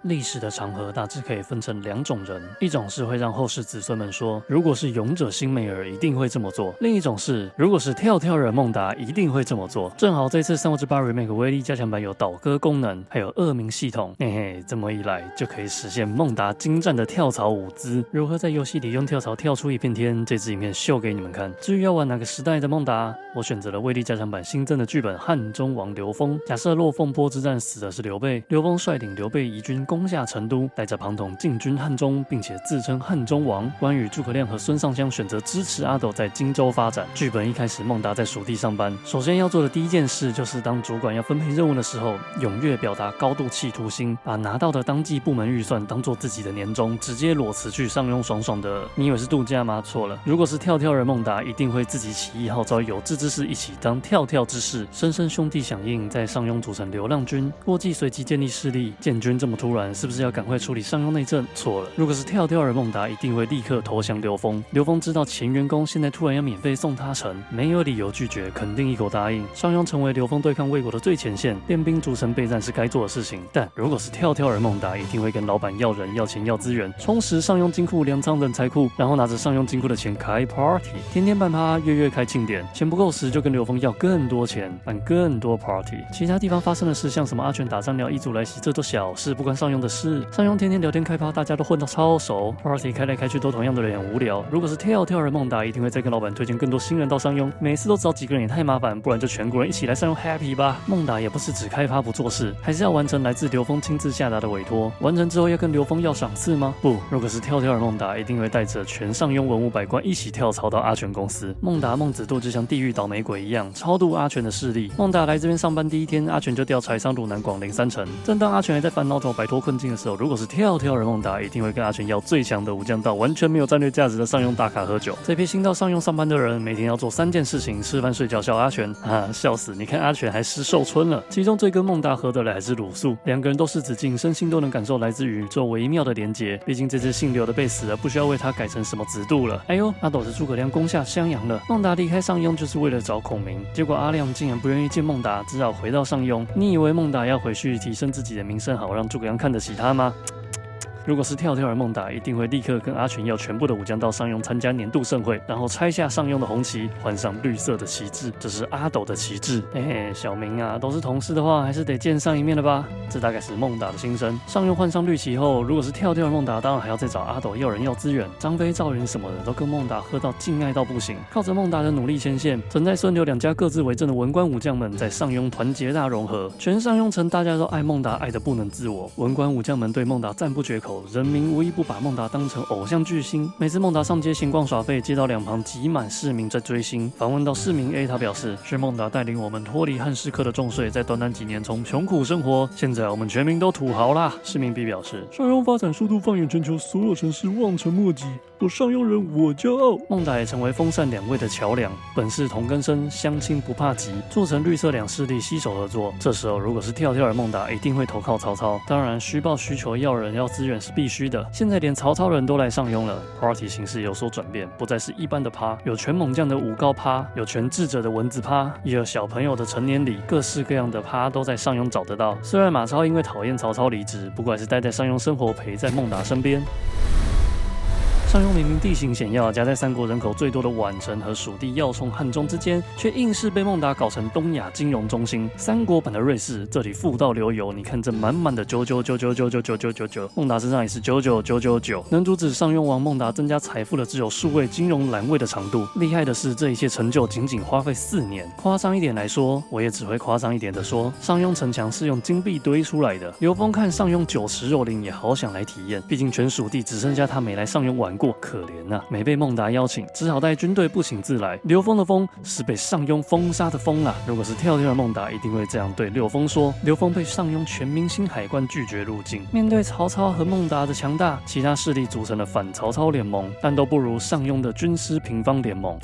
历史的长河大致可以分成2种人，一种是会让后世子孙们说，如果是勇者辛美尔一定会这么做；另一种是，如果是跳跳人孟达一定会这么做。正好这次3之8 Remake 威力加强版有倒戈功能，还有恶名系统，嘿嘿，这么一来就可以实现孟达精湛的跳槽舞姿。如何在游戏里用跳槽跳出一片天？这支影片秀给你们看。至于要玩哪个时代的孟达，我选择了威力加强版新增的剧本汉中王刘封。假设落凤坡之战死的是刘备，刘封率领刘备移军攻下成都，带着庞统进军汉中，并且自称汉中王。关羽、诸葛亮和孙尚香选择支持阿斗在荆州发展。剧本一开始，孟达在蜀地上班，首先要做的第一件事就是当主管要分配任务的时候，踊跃表达高度企图心，把拿到的当季部门预算当做自己的年终，直接裸辞去上庸爽爽的。你以为是度假吗？错了，如果是跳跳人孟达，一定会自己起义号召有志之士一起当跳跳之士。深深兄弟响应，在上庸组成流浪军，郭季随即建立势力。建军这么突然，是不是要赶快处理上庸内政？错了，如果是跳跳人孟达，一定会立刻投降刘封。刘封知道前员工现在突然要免费送他城，没有理由拒绝，肯定一口答应。上庸成为刘封对抗魏国的最前线，练兵筑城备战是该做的事情。但如果是跳跳人孟达，一定会跟老板要人、要钱、要资源，充实上庸金库、粮仓等财库，然后拿着上庸金库的钱开 party， 天天办趴，月月开庆典。钱不够时，就跟刘封要更多钱，办更多 party。其他地方发生的事，像什么阿全打仗鸟、一族来袭，这都小事，不关上庸的事。上庸天天聊天开趴，大家都混到超熟 ，party 开来开去都同样的人，很无聊。如果是跳跳人孟达，一定会再跟老板推荐更多新人到上庸，每次都找几个人也太麻烦，不然就全国人一起来上庸 happy 吧。孟达也不是只开趴不做事，还是要完成来自刘封亲自下达的委托。完成之后要跟刘封要赏赐吗？不，如果是跳跳人孟达，一定会带着全上庸文武百官一起跳槽到阿全公司。孟达、孟子度就像地狱倒霉鬼一样，超度阿全的势力。孟达来这边上班第一天，阿全就调柴桑鲁南广领3成。正当阿全还在烦恼怎么摆脱困境的时候，如果是跳跳人孟达，一定会跟阿全要最强的武将道完全没有战略价值的上庸打卡喝酒。这批新到上庸上班的人，每天要做3件事情：吃饭、睡觉、笑阿全。笑死！你看阿全还失寿春了。其中最跟孟达合得来还是鲁肃，2个人都是子敬，身心都能感受来自宇宙微妙的连结。毕竟这只姓刘的被死了，不需要为他改成什么子度了。哎呦，阿斗的诸葛亮攻下襄阳了。孟达离开上庸就是为了找孔明，结果阿亮竟然不愿意见孟达，只好回到上庸。你以为孟达要回去提升自己的名声好，让诸葛亮看得起他吗？如果是跳跳人孟达，一定会立刻跟阿全要全部的武将到上庸参加年度盛会，然后拆下上庸的红旗，换上绿色的旗帜，这是阿斗的旗帜。小明啊，都是同事的话，还是得见上一面的吧？这大概是孟达的心声。上庸换上绿旗后，如果是跳跳人孟达，当然还要再找阿斗要人要资源。张飞、赵云什么的都跟孟达喝到敬爱到不行，靠着孟达的努力牵线，陈在孙刘2家各自为政的文官武将们在上庸团结大融合，全上庸城大家都爱孟达爱得不能自我，文官武将们对孟达赞不绝口。人民无一不把孟达当成偶像巨星。每次孟达上街闲逛耍废，街道2旁挤满市民在追星。访问到市民 A， 他表示是孟达带领我们脱离汉士客的重税，在短短几年从穷苦生活，现在我们全民都土豪啦。市民 B 表示，上庸发展速度放眼全球所有城市，望尘莫及。我上庸人，我骄傲。孟达也成为风扇2位的桥梁，本是同根生，相亲不怕急，促成绿色2势力携手合作。这时候如果是跳跳人孟达，一定会投靠曹操。当然虚报需求要人要资源是必须的。现在连曹操人都来上庸了 ，party 形式有所转变，不再是一般的趴，有全猛将的武高趴，有全智者的文字趴，也有小朋友的成年礼，各式各样的趴都在上庸找得到。虽然马超因为讨厌曹操离职，不过还是待在上庸生活，陪在孟达身边。上庸明明地形险要，夹在3国人口最多的宛城和蜀地要冲汉中之间，却硬是被孟达搞成东亚金融中心。3国版的瑞士，这里富到流油。你看这满满的99999999999，孟达身上也是99999，能阻止上庸王孟达增加财富的只有数位金融栏位的长度。厉害的是，这一切成就仅仅花费4年。夸张一点来说，我也只会夸张一点的说，上庸城墙是用金币堆出来的。刘封看上庸90肉林，也好想来体验，毕竟全蜀地只剩下他没来上庸玩过。可怜啊，没被孟达邀请，只好带军队不请自来。刘封的封是被上庸封杀的封啊！如果是跳跳的孟达，一定会这样对刘封说。刘封被上庸全明星海关拒绝入境。面对曹操和孟达的强大，其他势力组成了反曹操联盟，但都不如上庸的军师平方联盟。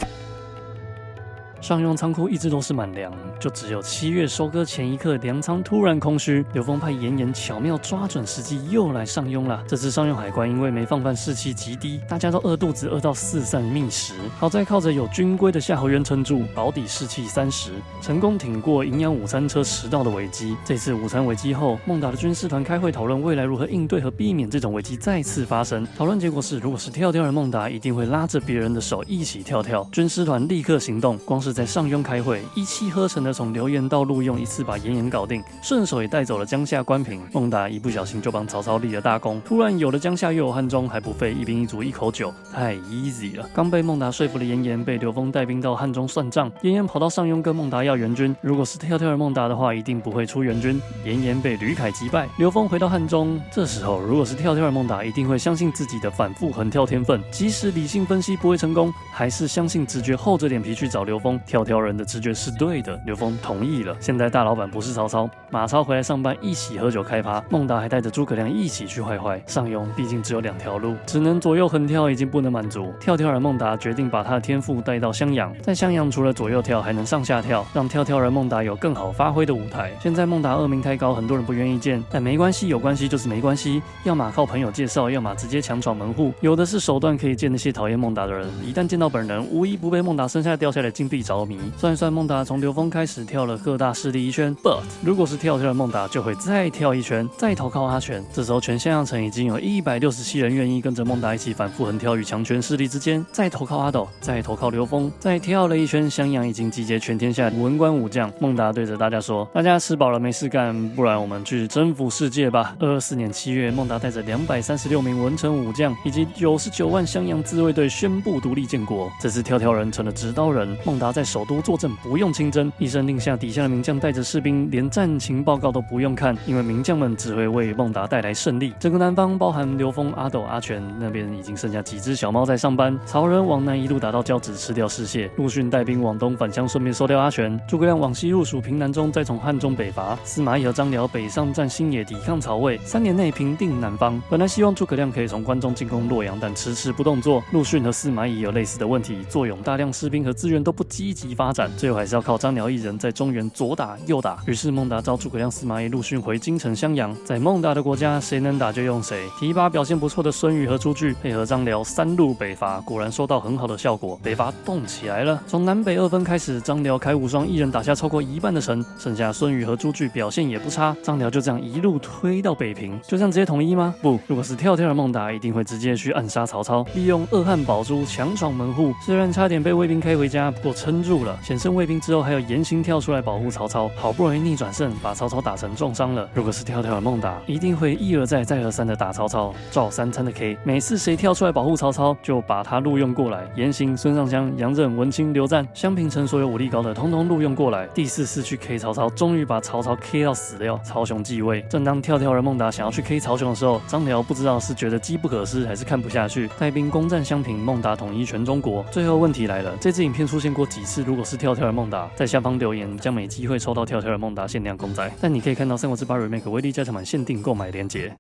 上庸仓库一直都是满粮，就只有7月收割前一刻粮仓突然空虚，刘封派严颜巧妙抓准时机又来上庸了。这次上庸海关因为没放饭，士气极低，大家都饿肚子，饿到四散觅食。好在靠着有军规的夏侯渊撑住，保底士气30，成功挺过营养午餐车迟到的危机。这次午餐危机后，孟达的军师团开会讨论未来如何应对和避免这种危机再次发生。讨论结果是，如果是跳跳的孟达，一定会拉着别人的手一起跳跳。军师团立刻行动，光是在上庸开会，一气呵成的从刘延到陆用一次把严颜搞定，顺手也带走了江夏关平。孟达一不小心就帮曹操立了大功，突然有了江夏又有汉中，还不费一兵一卒一口酒，太 easy 了。刚被孟达说服了严颜，被刘封带兵到汉中算账。严颜跑到上庸跟孟达要援军，如果是跳跳的孟达的话，一定不会出援军。严颜被吕凯击败，刘封回到汉中。这时候如果是跳跳的孟达，一定会相信自己的反复横跳天分，即使理性分析不会成功，还是相信直觉，厚着脸皮去找刘封。跳跳人的直觉是对的，刘封同意了。现在大老板不是曹操，马超回来上班，一起喝酒开趴。孟达还带着诸葛亮一起去坏坏。上庸毕竟只有2条路，只能左右横跳，已经不能满足。跳跳人孟达决定把他的天赋带到襄阳，在襄阳除了左右跳，还能上下跳，让跳跳人孟达有更好发挥的舞台。现在孟达恶名太高，很多人不愿意见，但没关系，有关系就是没关系，要么靠朋友介绍，要么直接强闯门户，有的是手段可以见那些讨厌孟达的人，一旦见到本人，无一不被孟达身下掉下来的金币着迷。算一算，孟达从刘封开始跳了各大势力一圈 ，but 如果是跳跳的孟达，就会再跳一圈，再投靠阿全。这时候全襄阳城已经有167人愿意跟着孟达一起反复横跳于强权势力之间，再投靠阿斗，再投靠刘封，再跳了一圈，襄阳已经集结全天下文官武将。孟达对着大家说：“大家吃饱了没事干，不然我们去征服世界吧。”24年7月，孟达带着236名文臣武将以及99万襄阳自卫队宣布独立建国。这次跳跳人成了指导人，孟达在首都坐镇，不用亲征，一声令下，底下的名将带着士兵连战情报告都不用看，因为名将们只会为孟达带来胜利。整个南方，包含刘封、阿斗、阿全那边已经剩下几只小猫在上班。曹仁往南一路打到交趾，吃掉士燮；陆逊带兵往东返乡，顺便收掉阿全。诸葛亮往西入蜀平南中，再从汉中北伐。司马懿和张辽北上占新野，抵抗曹魏，3年内平定南方。本来希望诸葛亮可以从关中进攻洛阳，但迟迟不动作。陆逊和司马懿有类似的问题，坐拥大量士兵和资源都不积极发展，最后还是要靠张辽一人在中原左打右打。于是孟达召诸葛亮、司马懿、陆逊回京城襄阳。在孟达的国家，谁能打就用谁。提拔表现不错的孙瑜和朱据，配合张辽3路北伐，果然收到很好的效果，北伐动起来了。从南北2分开始，张辽开无双，一人打下超过1半的城，剩下孙瑜和朱据表现也不差。张辽就这样一路推到北平，就这样直接统一吗？不，如果是跳跳的孟达，一定会直接去暗杀曹操，利用恶汉宝珠强闯门户。虽然差点被卫兵开回家，不过撑住了。险胜卫兵之后，还有严行跳出来保护曹操，好不容易逆转胜，把曹操打成重伤了。如果是跳跳的孟达，一定会一而再再而三的打曹操，照3餐的 K。每次谁跳出来保护曹操，就把他录用过来。严行、孙尚香、杨任、文钦、刘赞、襄平城所有武力高的，通通录用过来。第4次去 K 曹操，终于把曹操 K 到死掉。曹雄继位，正当跳跳的孟达想要去 K 曹雄的时候，张辽不知道是觉得机不可失，还是看不下去，带兵攻占襄平，孟达统一全中国。最后问题来了，这支影片出现过几次？如果是跳跳的孟达，在下方留言，将没机会抽到跳跳的孟达限量公仔。但你可以看到《三国志8 Remake》威力加强版限定购买链接。